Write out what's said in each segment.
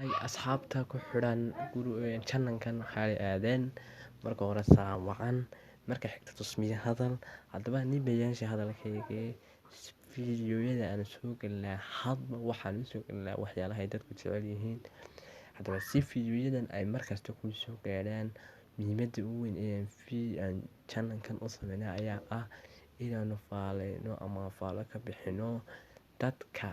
ay asxaabta ku xidhan channel-kan waxay aadeen marka hore salaam wacan, marka xigta tusmiye hadal. Haddaba nibayaasha hadalkayga fiidiyowyada aan soo gelnaa hadba waxaan u soo gelnaa waxyaalaha ay dadku jecel yihiin. Haddaba si fiidiyoyadan ay markasta ku soo gaadhaan, muhiimadda ugu weyn ee aan channel-kan u sameynay ayaa ah inaanu faaleyno ama faalo ka bixino dadka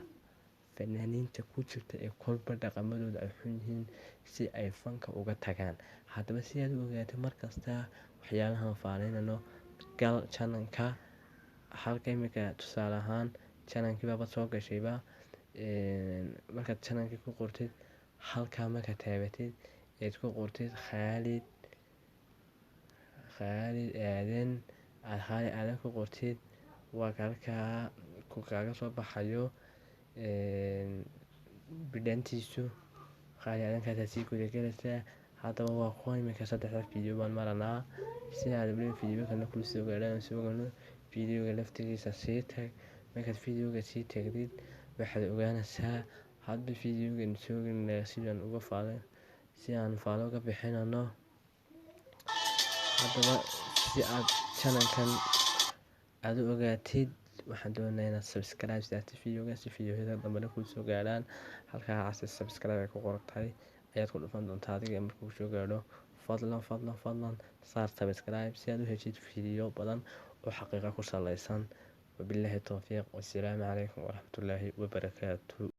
fanaaniinta ku jirta ee kolba dhaqamadooda ay xun yihiin si ay fanka uga tagaan. Haddaba si aad u ogaato markasta waxyaalahan faaleynano, gal channel-ka. Halka imika tusaale ahaan channel-kii baaba soo gashayba, markaad channel-kii ku qortid halkaa marka taabatid eed ku qortid Khalid aadan ku qortid waa halkaa ku kaaga soo baxayo bidhaantiisu Khalid aadan sii guda galaysaa. Haddaba waa kuwan imika 3 fiidiyoo baan maranaa si aad fiidiyoo kale ku soo gaadhaan soo galno fiidiyooga laftigiisa sii tag. Markaad fiidiyooga sii tagdid waxaad ogaanaysaa hadba fiidiyoogan soo gelnaa sidaan uga faalay si aan faalo uga bixinano. Haddaba si aad channel-kan aad u ogaatid waxaan doonayaa inaad subscribe saartid fiidiyooga si fiidiyooyada dambena kuu soo gaadhaan. Halkaa cas subscribe ay ku qoran tahay ayaad ku dhufan doontaa adiga markuu soo gaadho. Fadlan saar subscribe si aad u heshid fiidiyoo badan oo xaqiiqo ku saleysan. Wabillahi tawfiiq. Wassalaamu calaykum waraxmatullaahi wabarakaatuh.